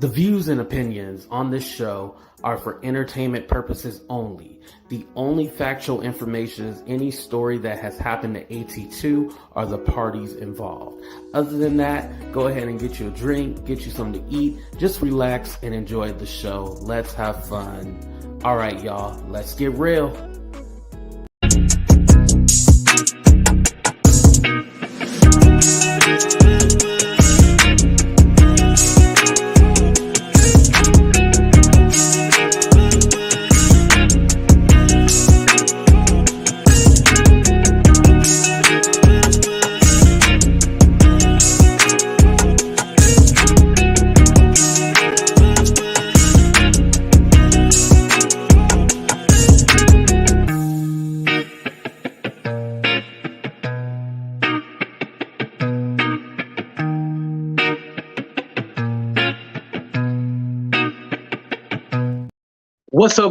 The views and opinions on this show are for entertainment purposes only. The only factual information is any story that has happened to AT2 or the parties involved. Other than that, go ahead and get you a drink, get you something to eat, just relax and enjoy the show. Let's have fun. All right, y'all, let's get real.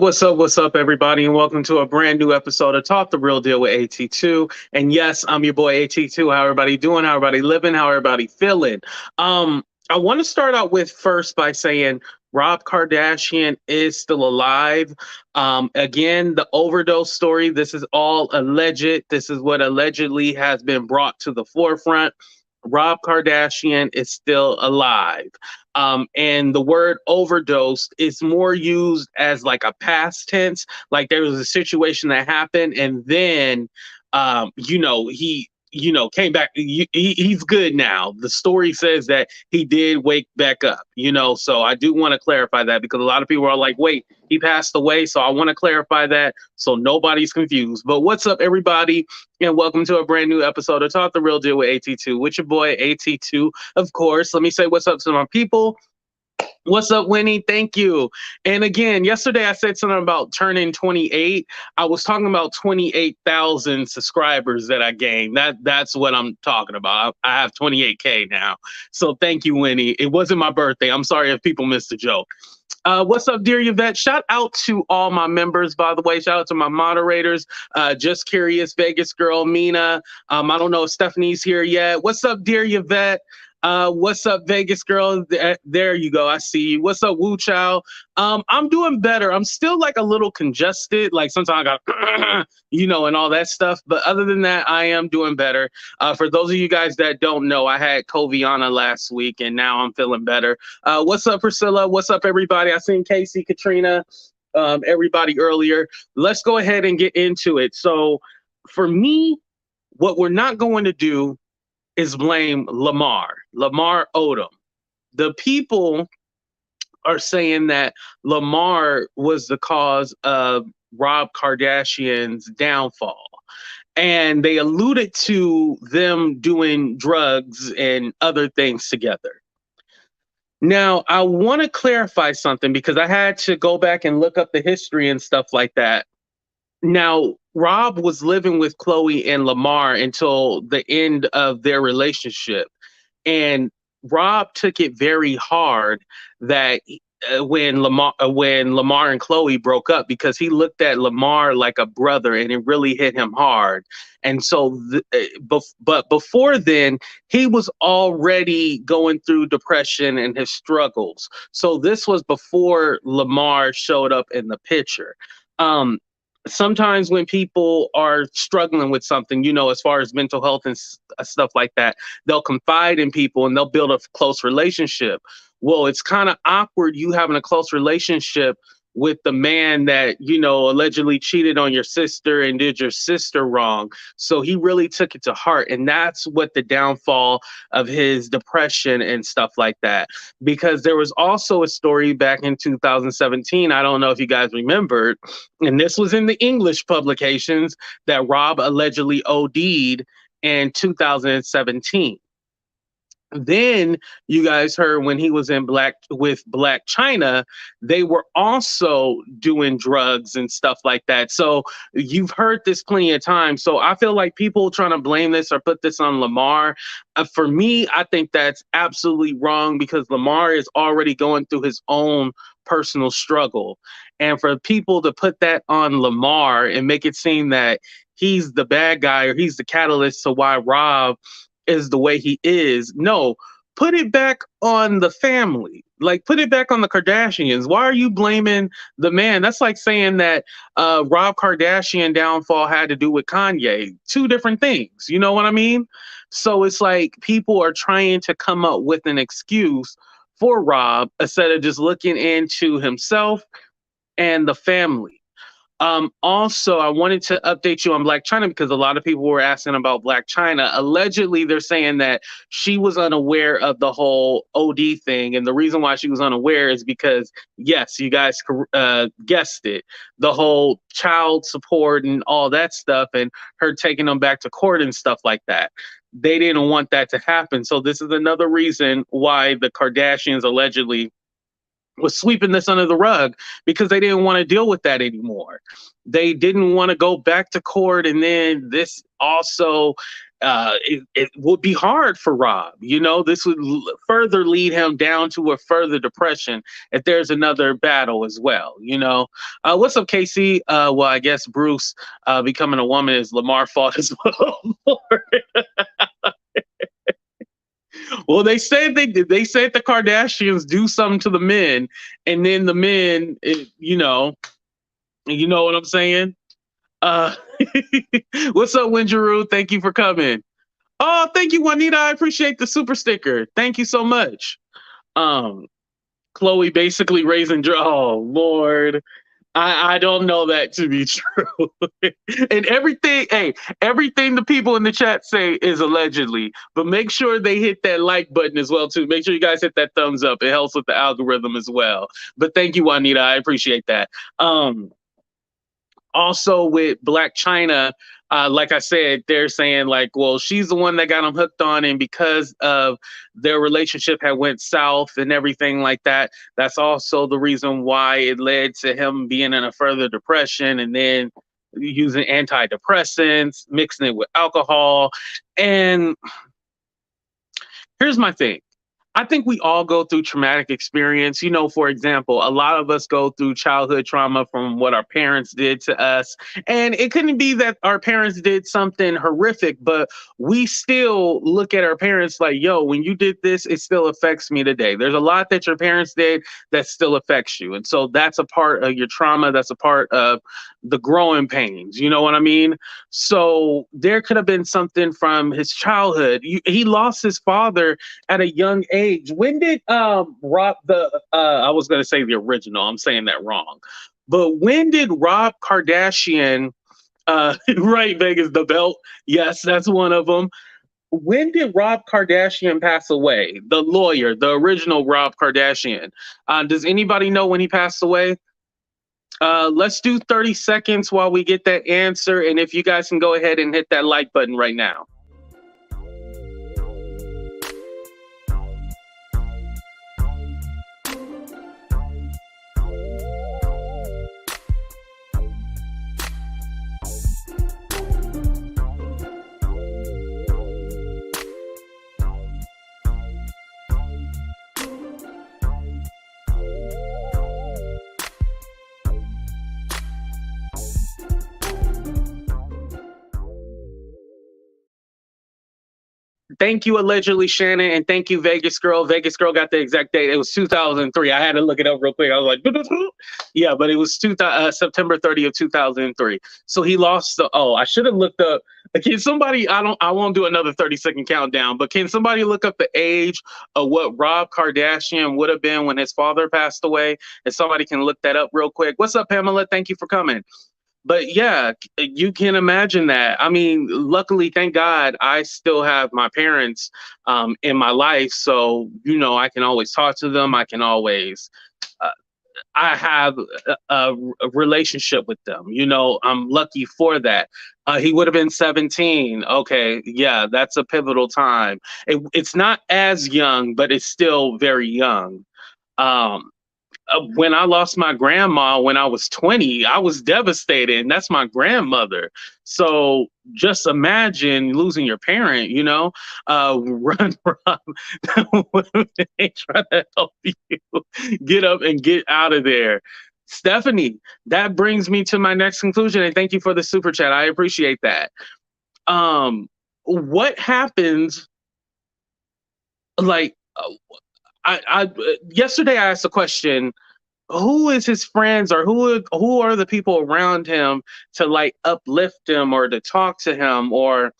What's up, everybody, and welcome to a brand new episode of Talk the Real Deal with AT2. And yes, I'm your boy AT2. How everybody doing? How everybody living? How everybody feeling? I want to start out with first by saying Rob Kardashian is still alive. Again, the overdose story, this is all alleged. This is what allegedly has been brought to the forefront. Rob Kardashian is still alive. And the word overdose is more used as like a past tense. Like there was a situation that happened and then, he came back. He's good now. The story says that he did wake back up, so I do want to clarify that because a lot of people are like, wait, he passed away. So I want to clarify that so nobody's confused. But what's up, everybody? And welcome to a brand new episode of Talk the Real Deal with AT2 with your boy AT2. Of course, let me say what's up to my people. What's up, Winnie? Thank you. And again, yesterday I said something about turning 28. I was talking about 28,000 subscribers that I gained. That's what I'm talking about. I have 28K now. So thank you, Winnie. It wasn't my birthday. I'm sorry if people missed the joke. What's up, dear Yvette? Shout out to all my members, by the way. Shout out to my moderators. Just Curious, Vegas Girl, Mina. I don't know if Stephanie's here yet. What's up, dear Yvette? What's up, Vegas Girl? There you go. I see you. What's up, Woo Chow? I'm doing better. I'm still like a little congested. Like sometimes I got, and all that stuff. But other than that, I am doing better. For those of you guys that don't know, I had Coviana last week and now I'm feeling better. What's up, Priscilla? What's up, everybody? I seen Casey, Katrina, everybody earlier. Let's go ahead and get into it. So for me, what we're not going to do is blame Lamar Odom. The people are saying that Lamar was the cause of Rob Kardashian's downfall. And they alluded to them doing drugs and other things together. Now, I want to clarify something because I had to go back and look up the history and stuff like that. Now, Rob was living with Khloe and Lamar until the end of their relationship. And Rob took it very hard that when Lamar and Khloe broke up, because he looked at Lamar like a brother and it really hit him hard. And so, but before then, he was already going through depression and his struggles. So this was before Lamar showed up in the picture. Sometimes when people are struggling with something, as far as mental health and stuff like that, they'll confide in people and they'll build a close relationship. Well, it's kind of awkward you having a close relationship with the man that, allegedly cheated on your sister and did your sister wrong. So he really took it to heart. And that's what the downfall of his depression and stuff like that. Because there was also a story back in 2017. I don't know if you guys remembered. And this was in the English publications that Rob allegedly OD'd in 2017. Then you guys heard when he was in Blac with blacchyna, they were also doing drugs and stuff like that. So you've heard this plenty of times. So I feel like people trying to blame this or put this on Lamar. For me, I think that's absolutely wrong because Lamar is already going through his own personal struggle. And for people to put that on Lamar and make it seem that he's the bad guy or he's the catalyst to why Rob is the way he is. No, put it back on the family. Like, put it back on the Kardashians. Why are you blaming the man? That's like saying that Rob Kardashian downfall had to do with Kanye. Two different things. You know what I mean? So it's like people are trying to come up with an excuse for Rob instead of just looking into himself and the family. Also, I wanted to update you on Blac Chyna because a lot of people were asking about Blac Chyna. Allegedly, they're saying that she was unaware of the whole OD thing. And the reason why she was unaware is because, yes, you guys guessed it, the whole child support and all that stuff, and her taking them back to court and stuff like that. They didn't want that to happen. So, this is another reason why the Kardashians allegedly was sweeping this under the rug because they didn't want to deal with that anymore. They didn't want to go back to court, and then this also it would be hard for Rob. You know, this would further lead him down to a further depression if there's another battle as well. You know, what's up, Casey? Well, I guess Bruce becoming a woman is Lamar fault as well. Well, they said they did. They said the Kardashians do something to the men, and then the men, you know what I'm saying. Uh, what's up, Winjaroo? Thank you for coming. Oh, thank you, Juanita. I appreciate the super sticker. Thank you so much. Khloe basically raising. Oh Lord. I don't know that to be true. And everything, hey, everything the people in the chat say is allegedly, but make sure they hit that like button as well, too. Make sure you guys hit that thumbs up. It helps with the algorithm as well. But thank you, Juanita. I appreciate that. Also with Blac Chyna, like I said, they're saying like, well, she's the one that got him hooked on, and because of their relationship had went south and everything like that, that's also the reason why it led to him being in a further depression, and then using antidepressants, mixing it with alcohol. And here's my thing. I think we all go through traumatic experience. You know, for example, a lot of us go through childhood trauma from what our parents did to us. And it couldn't be that our parents did something horrific, but we still look at our parents like, yo, when you did this, it still affects me today. There's a lot that your parents did that still affects you. And so that's a part of your trauma. That's a part of the growing pains. You know what I mean? So there could have been something from his childhood. He lost his father at a young age. When did Rob I was gonna say the original, I'm saying that wrong. But when did Rob Kardashian right, Vegas, the belt? Yes, that's one of them. When did Rob Kardashian pass away? The lawyer, the original Rob Kardashian. Does anybody know when he passed away? Let's do 30 seconds while we get that answer. And if you guys can go ahead and hit that like button right now. Thank you, allegedly, Shannon, and thank you, Vegas Girl. Vegas Girl got the exact date. It was 2003. I had to look it up real quick. I was like, yeah, but it was September 30th, 2003. So he lost the. Oh, I should have looked up. Can somebody? I won't do another 30-second countdown. But can somebody look up the age of what Rob Kardashian would have been when his father passed away? And somebody can look that up real quick. What's up, Pamela? Thank you for coming. But yeah, you can imagine that. I mean, luckily, thank God, I still have my parents in my life. So, you know, I can always talk to them. I can always, I have a relationship with them. You know, I'm lucky for that. He would have been 17. Okay, yeah, that's a pivotal time. It's not as young, but it's still very young. When I lost my grandma when I was 20, I was devastated, and that's my grandmother. So just imagine losing your parent, you know, run, they try to help you get up and get out of there. Stephanie, that brings me to my next conclusion, and thank you for the super chat. I appreciate that. What happens, like, I yesterday I asked a question: who is his friends, or who are the people around him to like uplift him or to talk to him or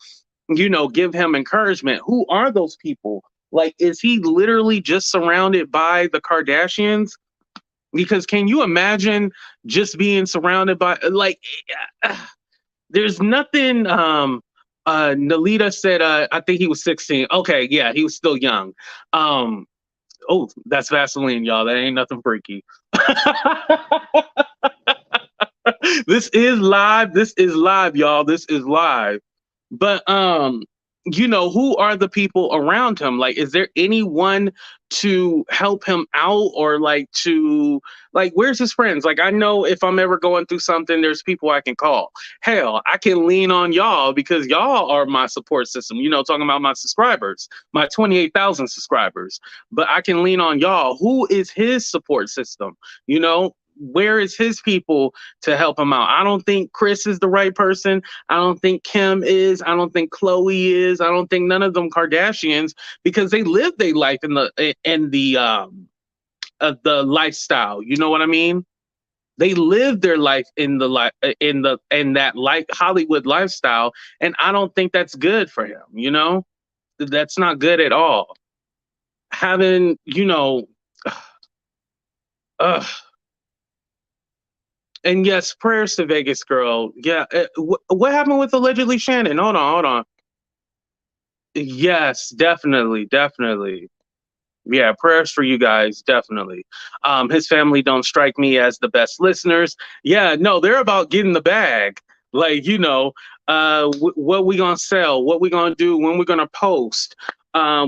give him encouragement? Who are those people? Like, is he literally just surrounded by the Kardashians? Because can you imagine just being surrounded by like there's nothing Nalita said I think he was 16. Okay, yeah, he was still young. Um oh, that's Vaseline, y'all. That ain't nothing freaky. This is live. This is live, y'all. This is live. But who are the people around him? Like, is there anyone to help him out, or like to like where's his friends? Like, I know if I'm ever going through something, there's people I can call. Hell, I can lean on y'all because y'all are my support system, talking about my subscribers, my 28,000 subscribers. But I can lean on y'all. Who is his support system? Where is his people to help him out? I don't think Kris is the right person. I don't think Kim is. I don't think Khloe is. I don't think none of them Kardashians, because they live their life in the lifestyle. You know what I mean? They live their life in that like Hollywood lifestyle, and I don't think that's good for him. That's not good at all. Having and yes, prayers to Vegas girl. Yeah, what happened with allegedly Shannon? Hold on. Yes, definitely, definitely. Yeah, prayers for you guys, definitely. His family don't strike me as the best listeners. Yeah, no, they're about getting the bag. Like, what we gonna sell, what we gonna do, when we're gonna post.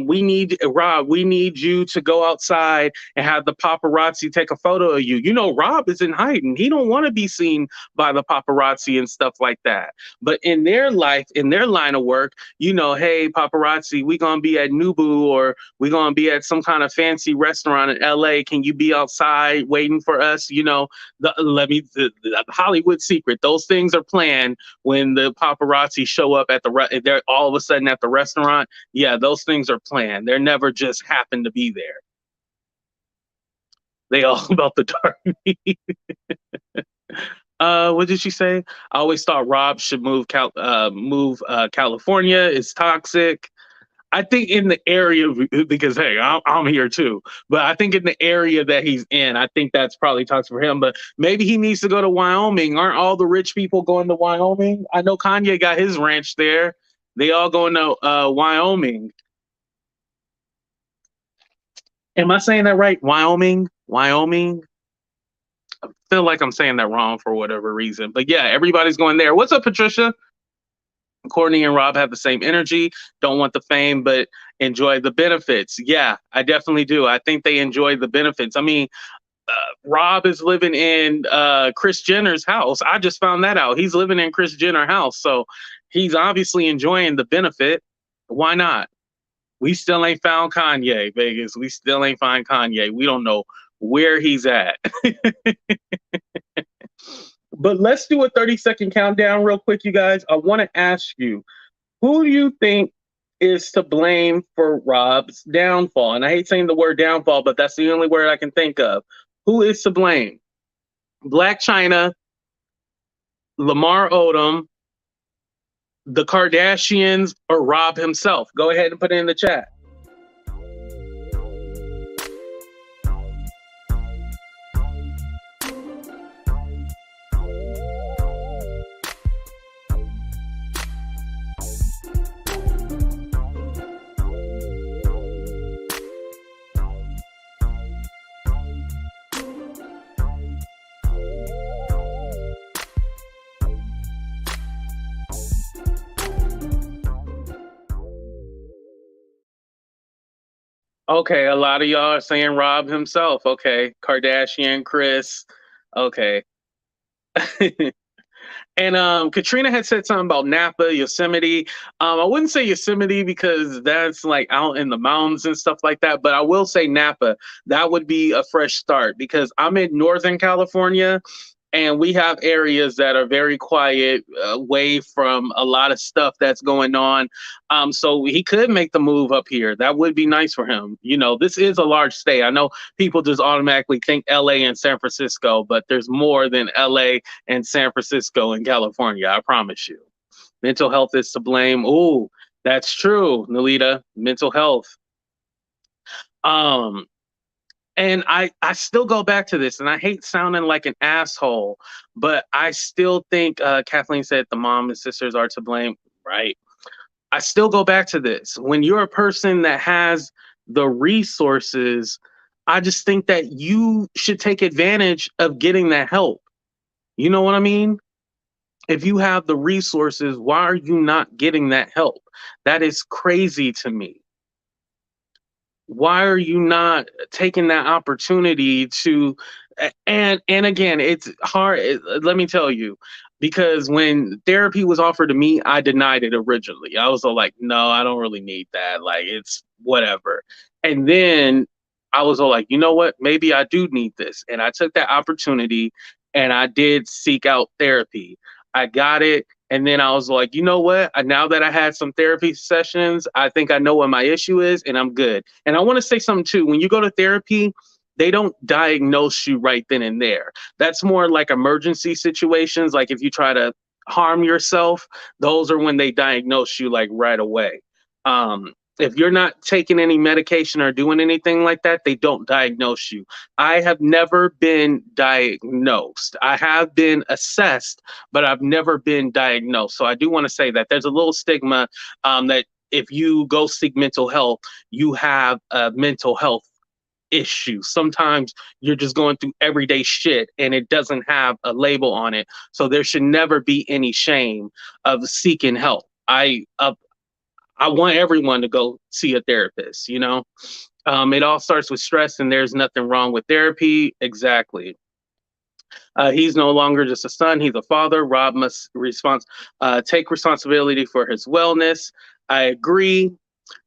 We need Rob. We need you to go outside and have the paparazzi take a photo of you. Rob is in hiding. He don't want to be seen by the paparazzi and stuff like that. But in their life, in their line of work, hey paparazzi, we gonna be at Nubu, or we gonna be at some kind of fancy restaurant in LA. Can you be outside waiting for us? The Hollywood secret. Those things are planned when the paparazzi show up at they're all of a sudden at the restaurant. Yeah, those things are planned. They're never just happen to be there. They all about the dark meat. What did she say? I always thought Rob should move California. It's toxic. I think in the area, because hey, I'm here too. But I think in the area that he's in, I think that's probably toxic for him. But maybe he needs to go to Wyoming. Aren't all the rich people going to Wyoming? I know Kanye got his ranch there. They all going to Wyoming. Am I saying that right? Wyoming? Wyoming? I feel like I'm saying that wrong for whatever reason. But yeah, everybody's going there. What's up, Patricia? Courtney and Rob have the same energy, don't want the fame, but enjoy the benefits. Yeah, I definitely do. I think they enjoy the benefits. I mean, Rob is living in Kris Jenner's house. I just found that out. He's living in Kris Jenner's house. So he's obviously enjoying the benefit. Why not? We still ain't found Kanye, Vegas. We still ain't find Kanye. We don't know where he's at. But let's do a 30-second countdown real quick, you guys. I want to ask you, who do you think is to blame for Rob's downfall? And I hate saying the word downfall, but that's the only word I can think of. Who is to blame? Blacchyna, Lamar Odom, the Kardashians, or Rob himself? Go ahead and put it in the chat. Okay, a lot of y'all are saying Rob himself. Okay, Kardashian, Kris. Okay. And Katrina had said something about Napa, Yosemite. I wouldn't say Yosemite because that's like out in the mountains and stuff like that, but I will say Napa. That would be a fresh start because I'm in Northern California, and we have areas that are very quiet, away from a lot of stuff that's going on. So he could make the move up here. That would be nice for him. You know, this is a large state. I know people just automatically think LA and San Francisco, but there's more than LA and San Francisco in California. I promise you. Mental health is to blame. Ooh, that's true, Nalita. Mental health. Um, and I still go back to this, and I hate sounding like an asshole, but I still think Kathleen said the mom and sisters are to blame, right? I still go back to this. When you're a person that has the resources, I just think that you should take advantage of getting that help. You know what I mean? If you have the resources, why are you not getting that help? That is crazy to me. Why are you not taking that opportunity to, and again, it's hard, let me tell you, because when therapy was offered to me, I denied it originally. I was all like, no, I don't really need that, like it's whatever. And then I was all like, you know what, maybe I do need this, and I took that opportunity and I did seek out therapy. I got it. And then I was like, you know what? Now that I had some therapy sessions, I think I know what my issue is and I'm good. And I want to say something too. When you go to therapy, they don't diagnose you right then and there. That's more like emergency situations. Like if you try to harm yourself, those are when they diagnose you like right away. If you're not taking any medication or doing anything like that, they don't diagnose you. I have never been diagnosed. I have been assessed, but I've never been diagnosed. So I do want to say that there's a little stigma, that if you go seek mental health, you have a mental health issue. Sometimes you're just going through everyday shit and it doesn't have a label on it. So there should never be any shame of seeking help. I want everyone to go see a therapist, you know? It all starts with stress, and there's nothing wrong with therapy. Exactly. He's no longer just a son, he's a father. Rob must take responsibility for his wellness. I agree.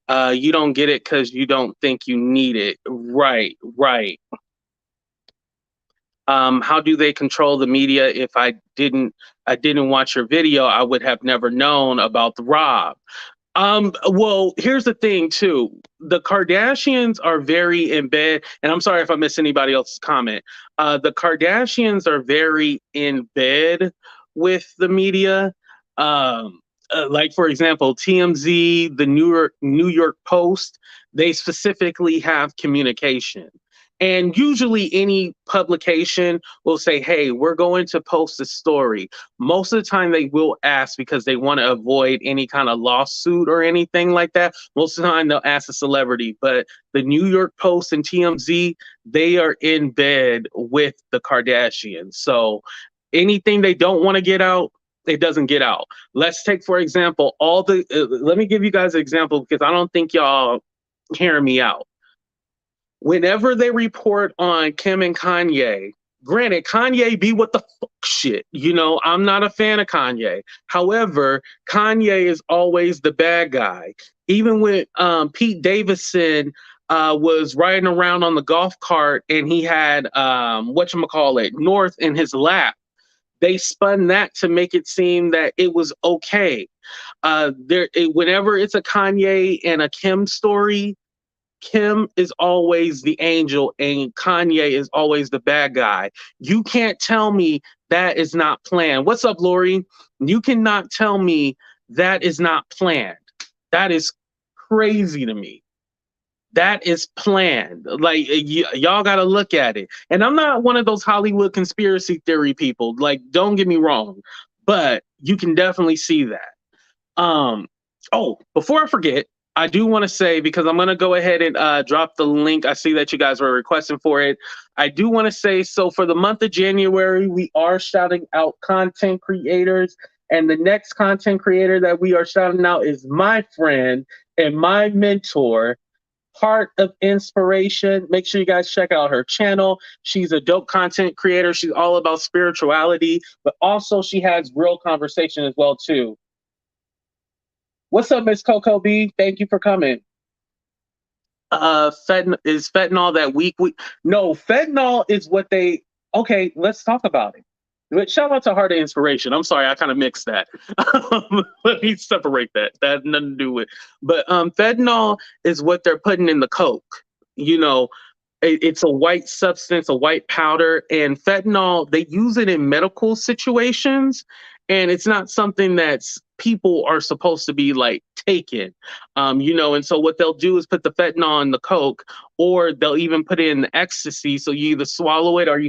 You don't get it because you don't think you need it. Right, right. How do they control the media? If I didn't watch your video, I would have never known about the Rob. Well, here's the thing too. The Kardashians are very in bed, and I'm sorry if I missed anybody else's comment. The Kardashians are very in bed with the media. Like for example, TMZ, the New York Post, they specifically have communication. And usually any publication will say, hey, we're going to post a story. Most of the time they will ask because they want to avoid any kind of lawsuit or anything like that. Most of the time they'll ask a celebrity, but the New York Post and TMZ, they are in bed with the Kardashians. So anything they don't want to get out, it doesn't get out. Let's take, for example, let me give you guys an example because I don't think y'all hearing me out. Whenever they report on Kim and Kanye, granted, Kanye be what the fuck shit. You know, I'm not a fan of Kanye. However, Kanye is always the bad guy. Even when Pete Davidson was riding around on the golf cart and he had whatchamacallit, North in his lap, they spun that to make it seem that it was okay. Whenever it's a Kanye and a Kim story, Kim is always the angel and Kanye is always the bad guy. You can't tell me that is not planned. What's up, Lori? You cannot tell me that is not planned. That is crazy to me. That is planned. Like y'all got to look at it. And I'm not one of those Hollywood conspiracy theory people. Like, don't get me wrong, but you can definitely see that. Oh, before I forget, I do want to say, because I'm going to go ahead and drop the link. I see that you guys were requesting for it. I do want to say, so for the month of January, we are shouting out content creators. And the next content creator that we are shouting out is my friend and my mentor, Heart of Inspiration. Make sure you guys check out her channel. She's a dope content creator. She's all about spirituality, but also she has real conversation as well, too. What's up, Miss Coco B? Thank you for coming. Is fentanyl that weak? No, fentanyl is what they. Okay, let's talk about it. But shout out to Heart of Inspiration. I'm sorry, I kind of mixed that. Let me separate that. That had nothing to do with. But fentanyl is what they're putting in the coke. You know, it's a white substance, a white powder, and fentanyl. They use it in medical situations, and it's not something that's people are supposed to be like taking. You know, and so what they'll do is put the fentanyl in the coke, or they'll even put it in the ecstasy. So you either swallow it or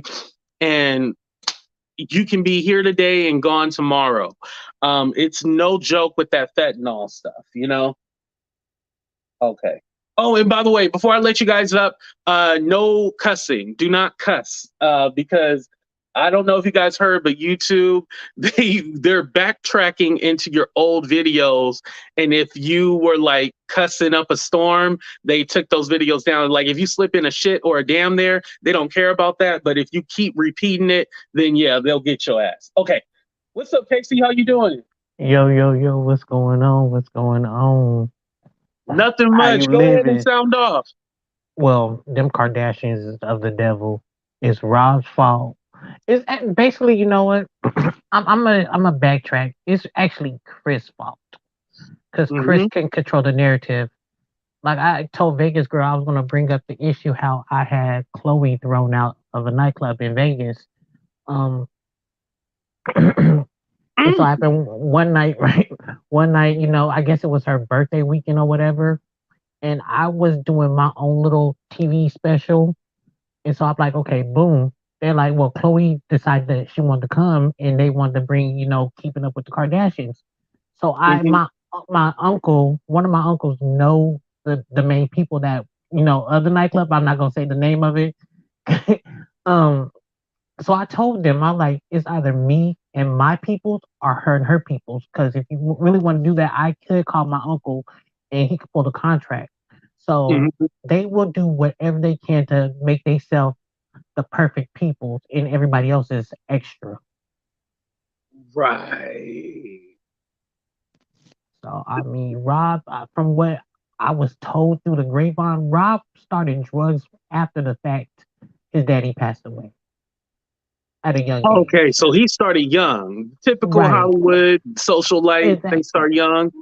and you can be here today and gone tomorrow. It's no joke with that fentanyl stuff, you know? Okay. Oh, and by the way, before I let you guys up, no cussing. Do not cuss. Because I don't know if you guys heard, but YouTube, they're backtracking into your old videos. And if you were like cussing up a storm, they took those videos down. Like if you slip in a shit or a damn there, they don't care about that. But if you keep repeating it, then yeah, they'll get your ass. Okay. What's up, Casey? How you doing? Yo, yo, yo, what's going on? What's going on? Nothing How you much. Go ahead and living? sound off. Well, them Kardashians is of the devil. It's Rob's fault. It's basically, you know what? I'm a backtrack. It's actually Chris' fault because Chris Hmm. can control the narrative. Like I told Vegas girl, I was gonna bring up the issue how I had Khloe thrown out of a nightclub in Vegas. Um, it so happened one night, right? One night, you know, I guess it was her birthday weekend or whatever, and I was doing my own little TV special. And so I'm like, okay, boom. They're like, well, Chloe decided that she wanted to come and they wanted to bring, you know, keeping up with the Kardashians. So Hmm. my uncle, one of my uncles know the main people that, you know, of the nightclub. I'm not gonna say the name of it. um so I told them, I'm like, it's either me and my peoples or her and her peoples. Because if you really want to do that, I could call my uncle and he could pull the contract. So Hmm. they will do whatever they can to make themselves the perfect peoples and everybody else is extra. Right. So, I mean, Rob, from what I was told through the grapevine, Rob started drugs after the fact his daddy passed away at a young Okay, age. so he started young. Typical Right. Hollywood social life, they Exactly. start young.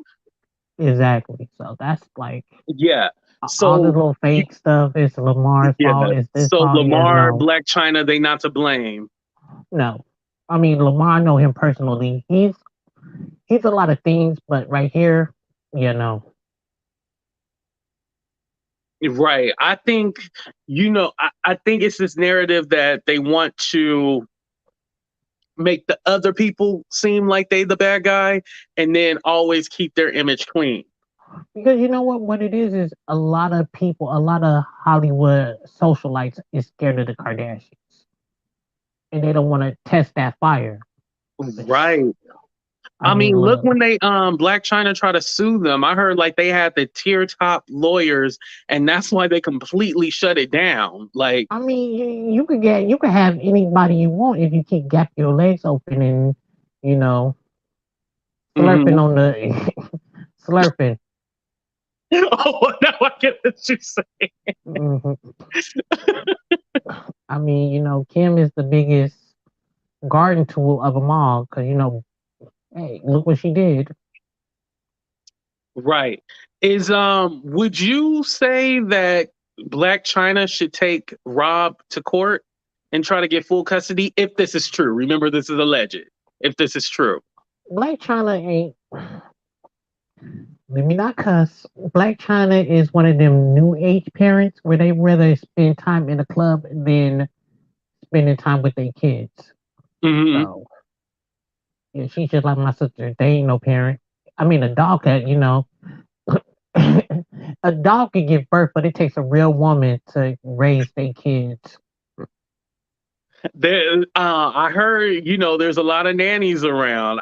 Exactly. So that's like Yeah. all the So little you, fake stuff. It's Lamar's yeah. fault. It's this So fault. Yeah, Lamar, no, Blac Chyna, they not to blame. no. I mean, Lamar, I know him personally. He's a lot of things, but right here, you know, Right. I think, I think it's this narrative that they want to make the other people seem like they the bad guy and then always keep their image clean. because you know what it is a lot of people, a lot of Hollywood socialites is scared of the Kardashians, and they don't want to test that fire. Right. I I mean, mean, look look. when they Black China tried to sue them. I heard like they had the tier top lawyers, and that's why they completely shut it down. Like, I mean, you could have anybody you want if you keep gap your legs open and you know slurping mhm. on the slurping. Oh, now I get what you say. Mhm. I mean, you know, Kim is the biggest garden tool of them all because you know, hey, look what she did. Right. Is would you say that Black China should take Rob to court and try to get full custody if this is true? Remember, this is alleged. If this is true. Black China ain't. Let me not cuss. Black China is one of them new age parents where they rather spend time in the club than spending time with their kids. Hmm. So yeah, she's just like my sister. They ain't no parent. I mean, a dog can, you know, a dog can give birth, but it takes a real woman to raise their kids. There, I heard, there's a lot of nannies around.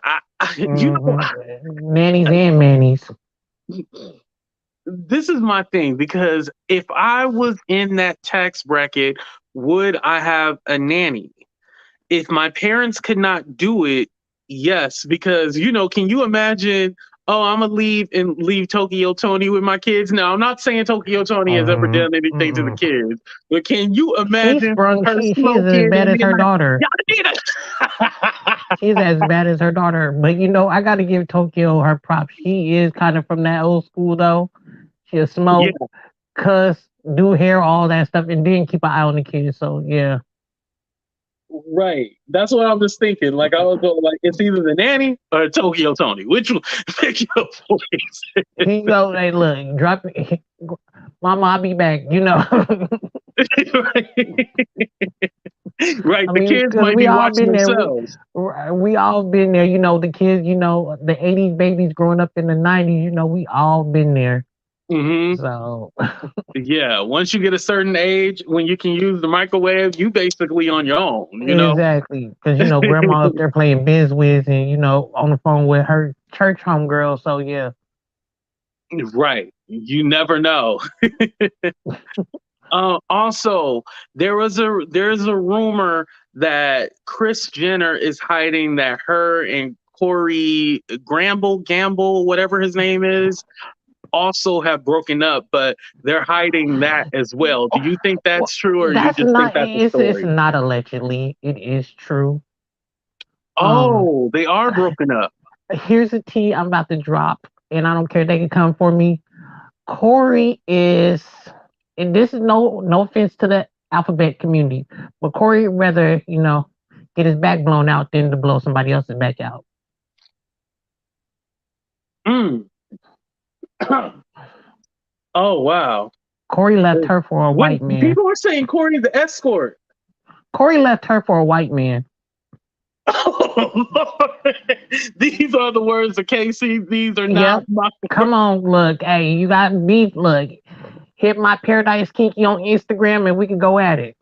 Nannies and mannies. This is my thing because if I was in that tax bracket, would I have a nanny? If my parents could not do it, yes, because can you imagine? Oh, I'm gonna leave Tokyo Tony with my kids. Now, I'm not saying Tokyo Tony has ever done anything to the Mm-mm. kids, but can you She imagine sprung. her She is as smoking bad and as being her like, daughter. "Y'all need it." She's as bad as her daughter. But I got to give Tokyo her props. She is kind of from that old school though. She'll Yeah, smoke, cuss, do hair, all that stuff, and then keep an eye on the kids. So yeah. right. That's what I was thinking. Like I was going, like it's either the nanny or Tokyo Tony. Which one? Pick your voice. He go, hey, look, drop it. Mama, I'll be back. Right. I The mean, kids because might we be all watching been there. themselves. We all been there. The kids, the 80s babies growing up in the 90s, we all been there. Hmm. So, Yeah. Once you get a certain age, when you can use the microwave, you basically on your own. exactly. Because, grandma up there playing Biz Wiz and, on the phone with her church homegirl. So, yeah. Right. You never know. Also, there's a rumor that Kris Jenner is hiding that her and Corey Gamble, whatever his name is, also have broken up, but they're hiding that as well. Do you think Well, that's true, or you that's just think not, that's a it's story? not allegedly. It is true. Oh, they are broken up. Here's a tea I'm about to drop, and I don't care. They can come for me. Corey is, and this is no offense to the alphabet community, but Corey rather get his back blown out than to blow somebody else's back out. Mm. Oh wow. Corey left her for a Wait, white man. people are saying Corey the escort. Corey left her for a white man. Oh, Lord. These are the words of Casey. These are not Yep. my Come on, look, hey, you got beef. Look, hit my Paradise Kinky on Instagram, and we can go at it.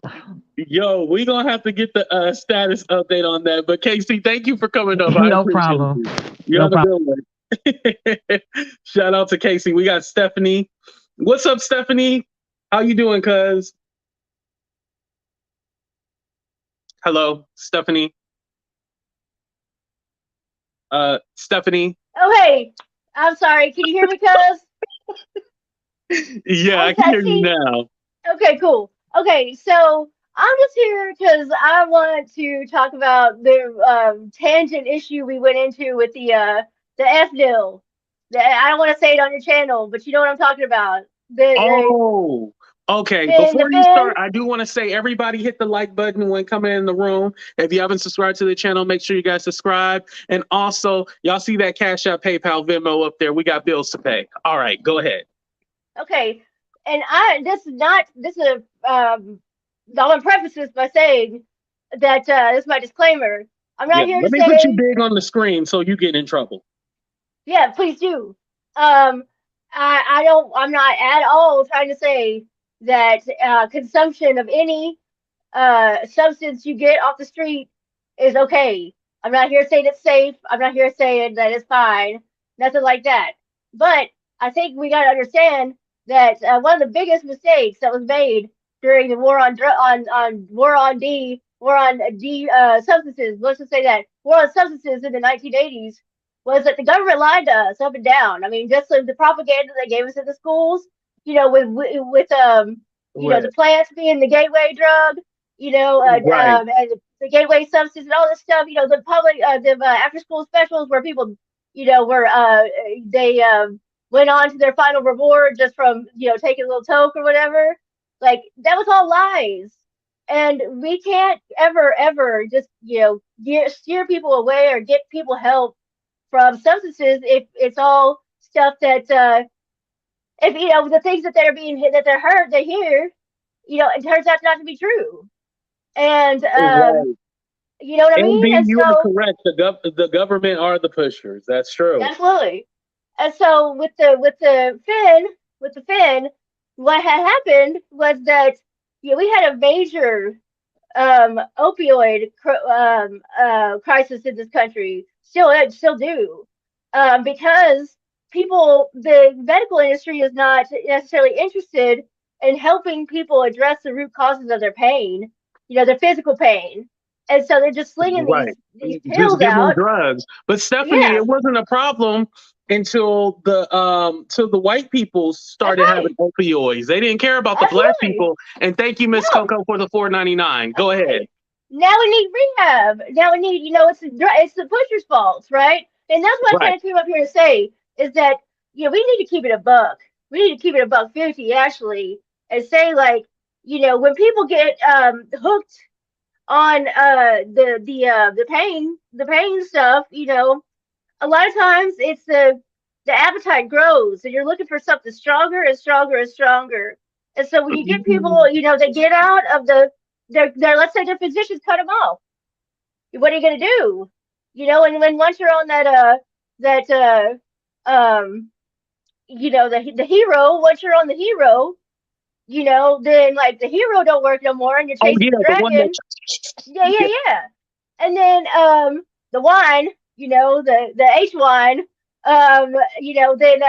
Yo, we gonna have to get the status update on that. But Casey, thank you for coming up. I No appreciate problem. you. You No have a problem. good one. Shout out to Casey. We got Stephanie. What's up, Stephanie? How you doing, cuz? Hello, Stephanie. Stephanie. Oh, hey. I'm sorry. Can you hear me, cuz? Yeah, I'm I can hear you sexy. now. Okay, cool. Okay, so I'm just here because I want to talk about the tangent issue we went into with the F deal. I don't want to say it on your channel, but you know what I'm talking about. Oh, okay. The Before you Finn. start, I do want to say everybody hit the like button when coming in the room. If you haven't subscribed to the channel, make sure you guys subscribe. And also, y'all see that Cash App, PayPal, Venmo up there. We got bills to pay. All right, go ahead. Okay, and this is I'm gonna preface this by saying that this is my disclaimer. I'm Yeah, not here to let me put you say, big on the screen so you get in trouble. yeah, please do. Um, I'm not at all trying to say that consumption of any substance you get off the street is okay. I'm not here saying it's safe. I'm not here saying that it's fine. Nothing like that. But I think we got to understand that one of the biggest mistakes that was made during the war on D substances. Let's just say that war on substances in the 1980s was that the government lied to us up and down. I mean, just the propaganda they gave us in the schools, Right. the plants being the gateway drug, Right. and the gateway substance and all this stuff. The public, the after school specials where people, were they went on to their final reward just from taking a little toke or whatever. Like that was all lies, and we can't ever just steer people away or get people help from substances if it's all stuff that if the things that they're heard they hear it turns out not to be true. And Right. you know what I And mean? B, And you are so correct. The government are the pushers. That's true. absolutely. And so with the Finn, what had happened was that we had a major opioid crisis in this country. Still do, because the medical industry is not necessarily interested in helping people address the root causes of their pain, their physical pain, and so they're just slinging Right. these Just pills give them out. drugs. But Stephanie, Yeah, it wasn't a problem until the white people that's started having right. opioids. They didn't care about the black Absolutely. people. And thank you, Miss No, Coco, for the $4.99. Go that's ahead. right. Now we need rehab. Now we need, it's the pusher's fault, right? And that's what I Right. kind of came up here to say is that, we need to keep it a buck. We need to keep it a buck 50 actually, and say like, when people get hooked on the pain stuff, a lot of times it's the appetite grows and you're looking for something stronger and stronger and stronger. And so when you get people, they get out of their let's say their physicians cut them off. What are you gonna do? And when once you're on that the hero, once you're on the hero, then like the hero don't work no more and you're Oh chasing yeah, the the one that. dragon. Yeah, yeah, Yeah. yeah. And then the wine, the H wine, then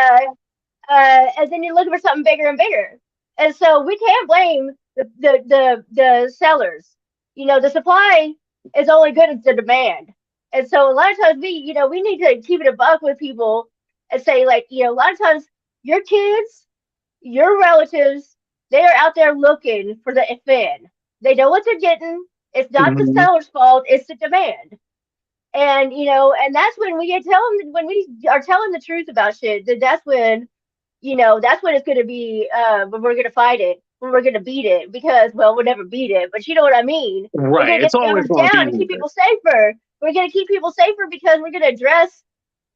and then you're looking for something bigger and bigger. And so we can't blame the sellers. The supply is only good as the demand. And so a lot of times we need to keep it a buck with people and say like, a lot of times your kids, your relatives, they are out there looking for the fin. They know what they're getting. It's not the Mhm. seller's fault, it's the demand. And and that's when we get tell them when we are telling the truth about shit, that's when that's when it's going to be, when we're going to fight it, when we're going to beat it, because, well, we'll never beat it, but you know what I mean? We're Right. going to get It's the always numbers going to down be and keep here. people safer. We're going to keep people safer because we're going to address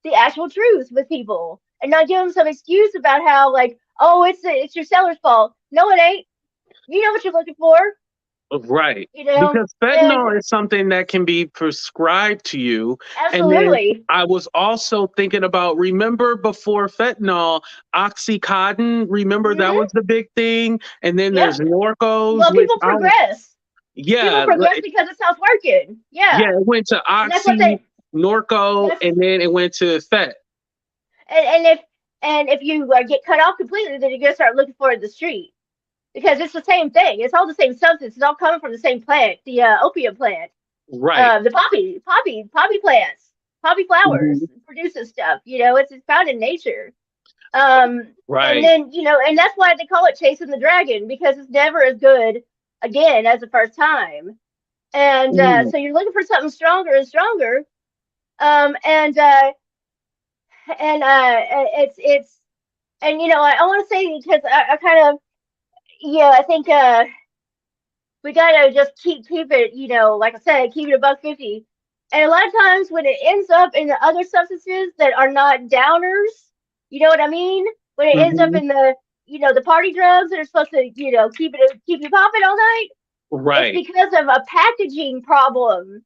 the actual truth with people and not give them some excuse about how, like, oh, it's your seller's fault. No, it ain't. You know what you're looking for, Right. you know? Because And fentanyl is something that can be prescribed to you. And then absolutely. I was also thinking about, remember before fentanyl, Oxycontin, remember that Hmm. was the big thing? And then Yep. there's Norcos, Well, which people I don't, progress. People yeah, progress because it stops working. yeah, Yeah. it went to And that's what Oxy, they, Norco, that's and then it went to Fet. and if you get cut off completely, then you're gonna start looking for it in the street because it's the same thing. It's all the same substance. It's all coming from the same plant, the opium plant, Right. the poppy plants, poppy flowers Mhm. produces stuff. It's found in nature. And Right. then and that's why they call it chasing the dragon because it's never as good again as the first time. And Mm. so you're looking for something stronger and stronger. And it's and I want to say because I kind of I think we gotta just keep it like I said, keep it above 50. And a lot of times when it ends up in the other substances that are not downers, you know what I mean? When it ends up Mhm. in the party drugs that are supposed to keep you popping all night, it's Right. because of a packaging problem.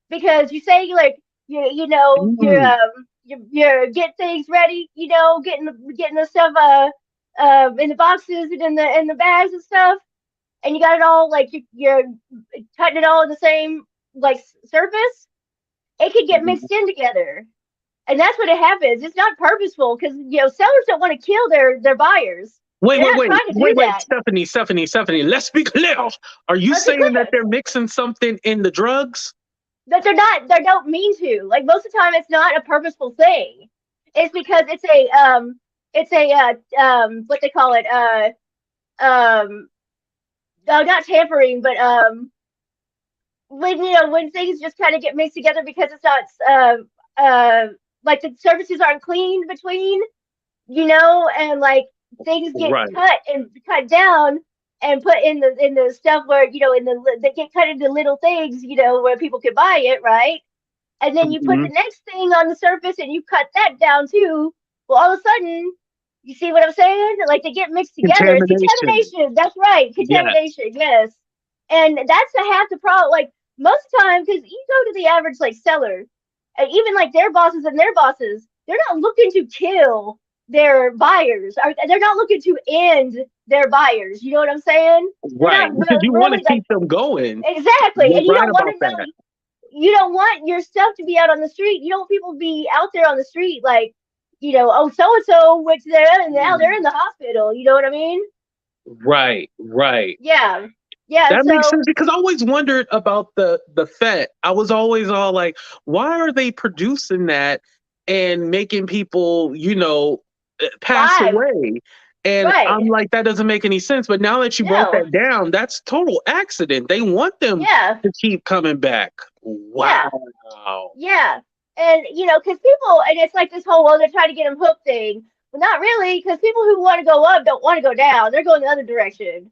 Because you say like Mm. you're getting things ready, getting the stuff in the boxes and in the bags and stuff, and you got it all like you're cutting it all in the same like surface. It could get Mhm. mixed in together, and that's what it happens. It's not purposeful because sellers don't want to kill their buyers. Wait, They're wait, not wait, trying to do wait, wait, that. Stephanie. Let's be clear. Are you Let's be saying that clear they're mixing something in the drugs? that they're not. They don't mean to. Like most of the time, it's not a purposeful thing. It's because it's a what they call it no, not tampering, but when things just kind of get mixed together because it's not uh like the surfaces aren't clean between, and like things get Right. cut and cut down and put in the stuff where they get cut into little things, where people could buy it, right? And then you put Mhm. the next thing on the surface and you cut that down too. Well, all of a sudden, you see what I'm saying? Like they get mixed together. It's Contamination. contamination. That's right, Yeah. contamination. Yes, and that's the half the problem. Like most of the time, because you go to the average like seller, and even like their bosses and their bosses, they're not looking to kill their buyers. They're not looking to end their buyers. You know what I'm saying? They're Right. not Because you want to really like keep them going. exactly, You're and you right don't want about to that. know you don't want your stuff to be out on the street. You don't want people to be out there on the street like, oh, so and so went to there and now they're in the hospital. You know what I mean? Right. Right. Yeah. Yeah. That makes So sense because I always wondered about the Fet. I was always all like, why are they producing that and making people, pass live. away? And I'm Right. like, that doesn't make any sense. But now that you broke No. that down, that's total accident. They want them Yeah. to keep coming back. Yeah. Wow. Yeah. And, because people, and it's like this whole, well, they're trying to get them hooked thing. But not really, because people who want to go up don't want to go down. They're going the other direction.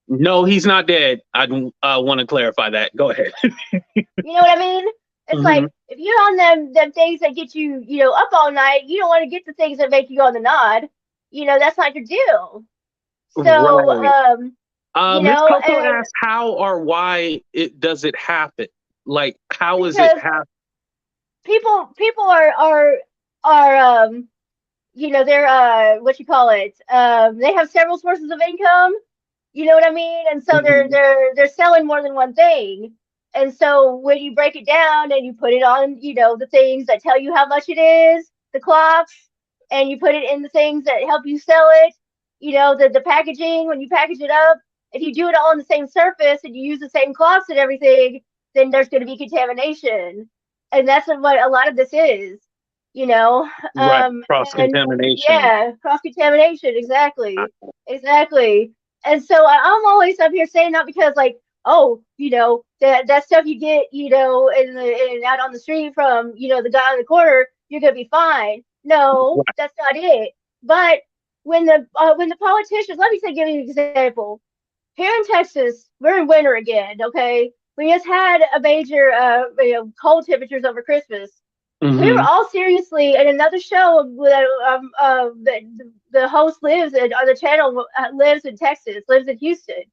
No, he's not dead. I want to clarify that. Go ahead. You know what I mean? It's Mhm. like, if you're on them things that get you, up all night, you don't want to get the things that make you go on the nod. That's not your deal. So, Right. Miss Coco and asked how or why does it happen? Like, how is it because happen? people are they're what you call it, they have several sources of income, you know what I mean, and so Mhm. they're selling more than one thing, and so when you break it down and you put it on, the things that tell you how much it is, the clocks, and you put it in the things that help you sell it, the packaging when you package it up, if you do it all on the same surface and you use the same clocks and everything, then there's going to be contamination, and that's what a lot of this is, you know. Right. Cross And contamination. yeah, cross contamination, exactly. And so I'm always up here saying that because, like, oh, that stuff you get, in out on the street from, the guy on the corner, you're gonna be fine. No, Right. that's not it. But when the politicians, let me give you an example. Here in Texas, we're in winter again. Okay, we just had a major, cold temperatures over Christmas. We were Hmm. all seriously in another show the host lives in, on the channel, lives in Texas, lives in Houston.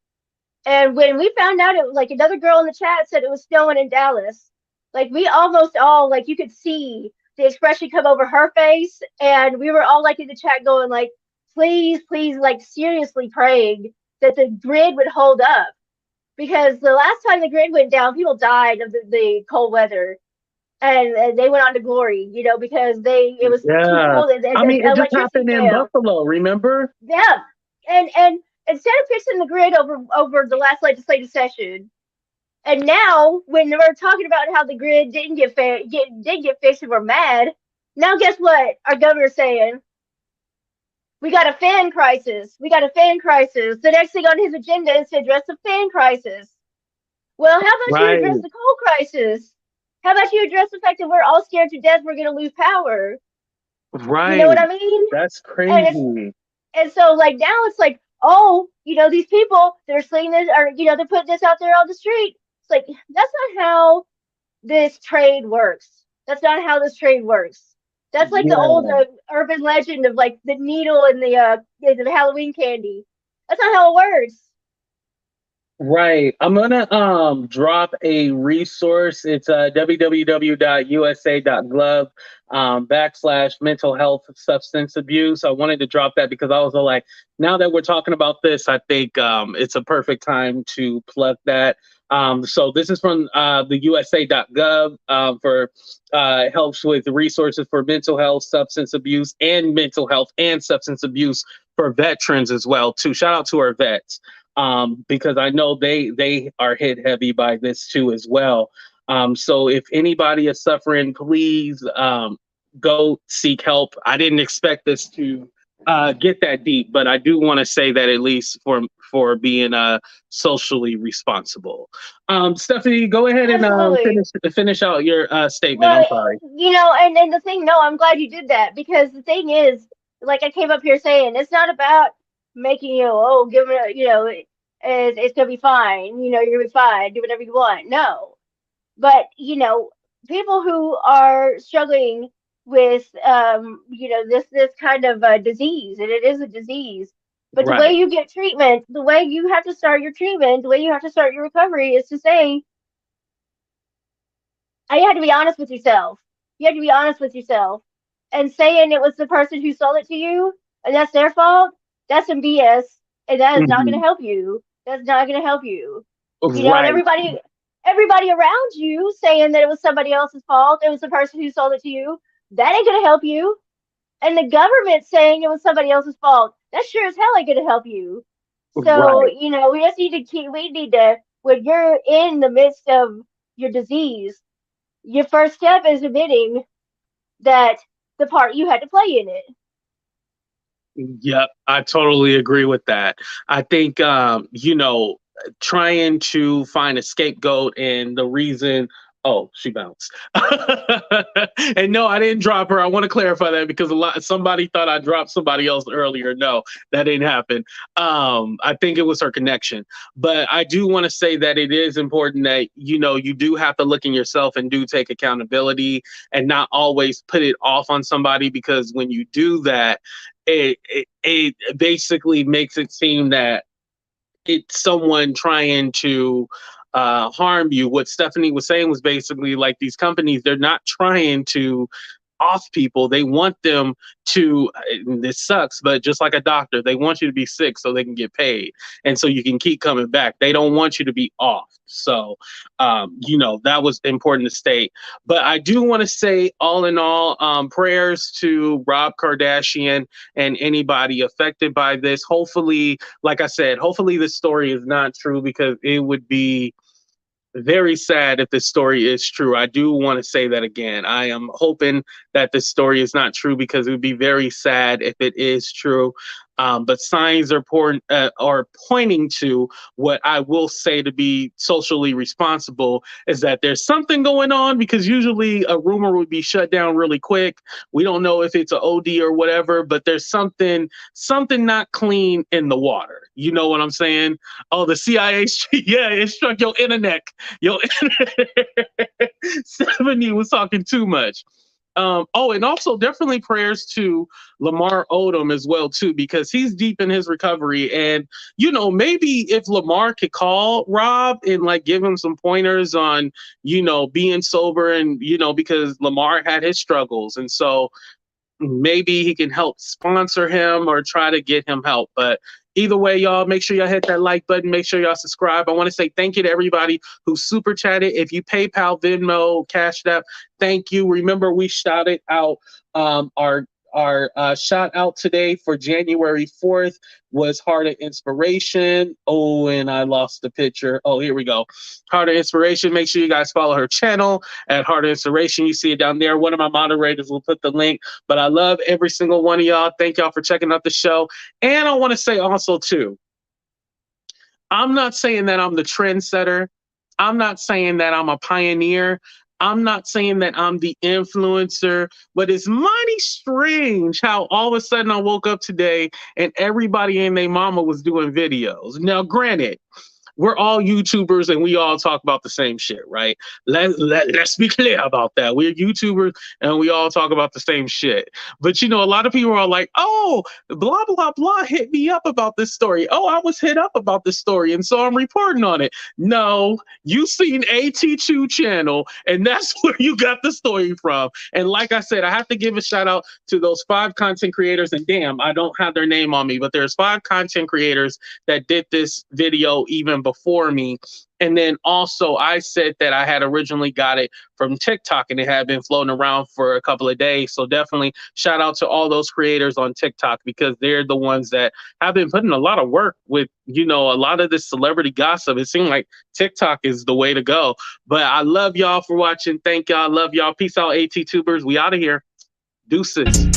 And when we found out, it was like another girl in the chat said it was snowing in Dallas. Like we almost all, like, you could see the expression come over her face, and we were all like in the chat going like, please, please, like seriously praying that the grid would hold up, because the last time the grid went down, people died of the cold weather, and they went on to glory, because it was too Yeah. cold, and I the mean, it just electricity happened in failed. Buffalo, remember? Yeah, and instead of fixing the grid over the last legislative session, and now when we're talking about how the grid didn't get fixed and we're mad, now guess what? Our governor's saying we got a fan crisis. We got a fan crisis. The next thing on his agenda is to address the fan crisis. Well, how about you address Right. the coal crisis? How about you address the fact that we're all scared to death we're going to lose power? You know Right. what I mean? That's And it's crazy. and so like now it's like, oh, these people, they're saying this, or they're putting this out there on the street. It's like, that's not how this trade works. That's not how this trade works. That's like the old Yeah. urban legend of like the needle and the Halloween candy. That's not how it works. Right. I'm gonna drop a resource. It's www.usa.gov / mental health substance abuse. I wanted to drop that because I was like, now that we're talking about this, I think it's a perfect time to plug that. So this is from the USA.gov for helps with resources for mental health, substance abuse, and mental health and substance abuse for veterans as well too. Shout out to our vets, because I know they are hit heavy by this too as well. So if anybody is suffering, please go seek help. I didn't expect this to get that deep, but I do want to say that at least for being socially responsible. Stephanie, go ahead and Absolutely. finish out your statement. I'm Well, sorry. and the thing, no, I'm glad you did that, because the thing is, like I came up here saying, it's not about making give it, it's gonna be fine. You're gonna be fine. Do whatever you want. No, but people who are struggling with this kind of disease, and it is a disease. But the way Right. you get treatment, the way you have to start your treatment, the way you have to start your recovery is to say, you have to be honest with yourself. You have to be honest with yourself. And saying it was the person who sold it to you and that's their fault, that's some BS. And that is not going Hmm. to help you. That's not going to help you. And Right. everybody around you saying that it was somebody else's fault, it was the person who sold it to you, that ain't going to help you. And the government saying it was somebody else's fault, that sure as hell ain't going to help you. So, Right. we just need to when you're in the midst of your disease, your first step is admitting that the part you had to play in it. Yep, I totally agree with that. I think trying to find a scapegoat and the reason. Oh, she bounced. And no, I didn't drop her. I want to clarify that because somebody thought I dropped somebody else earlier. No, that didn't happen. I think it was her connection. But I do want to say that it is important that you do have to look in yourself and do take accountability and not always put it off on somebody, because when you do that, it basically makes it seem that it's someone trying to harm you. What Stephanie was saying was basically like these companies, they're not trying to off people. They want them to, and this sucks, but just like a doctor, they want you to be sick so they can get paid. And so you can keep coming back. They don't want you to be off. So, that was important to state. But I do want to say, all in all, prayers to Rob Kardashian and anybody affected by this. Hopefully, like I said, hopefully this story is not true, because it would be very sad if this story is true. I do want to say that again. I am hoping that this story is not true, because it would be very sad if it is true. But signs are pointing to what I will say to be socially responsible is that there's something going on, because usually a rumor would be shut down really quick. We don't know if it's an OD or whatever, but there's something not clean in the water. You know what I'm saying? Oh, the CIA, yeah, it struck your internet. Your 70 was talking too much. And also definitely prayers to Lamar Odom as well too, because he's deep in his recovery. And maybe if Lamar could call Rob and like give him some pointers on being sober, and because Lamar had his struggles, and so maybe he can help sponsor him or try to get him help. But either way, y'all, make sure y'all hit that like button. Make sure y'all subscribe. I want to say thank you to everybody who super chatted. If you PayPal, Venmo, Cash App, thank you. Remember, we shouted out our shout out today for January 4th was Heart of Inspiration. Oh, and I lost the picture. Oh, here we go. Heart of Inspiration. Make sure you guys follow her channel at Heart of Inspiration. You see it down there. One of my moderators will put the link. But I love every single one of y'all. Thank y'all for checking out the show. And I want to say also too, I'm not saying that I'm the trendsetter. I'm not saying that I'm a pioneer. I'm not saying that I'm the influencer, but it's mighty strange how all of a sudden I woke up today and everybody and their mama was doing videos. Now, granted, we're all YouTubers and we all talk about the same shit, right? Let's be clear about that. We're YouTubers and we all talk about the same shit. But a lot of people are like, oh, blah, blah, blah, hit me up about this story. Oh, I was hit up about this story, and so I'm reporting on it. No, you seen AT2 channel, and that's where you got the story from. And like I said, I have to give a shout out to those 5 content creators. And damn, I don't have their name on me, but there's 5 content creators that did this video even before me. And then also I said that I had originally got it from TikTok and it had been floating around for a couple of days. So definitely shout out to all those creators on TikTok, because they're the ones that have been putting a lot of work with, a lot of this celebrity gossip. It seemed like TikTok is the way to go. But I love y'all for watching. Thank y'all. Love y'all. Peace out, AT Tubers. We out of here. Deuces.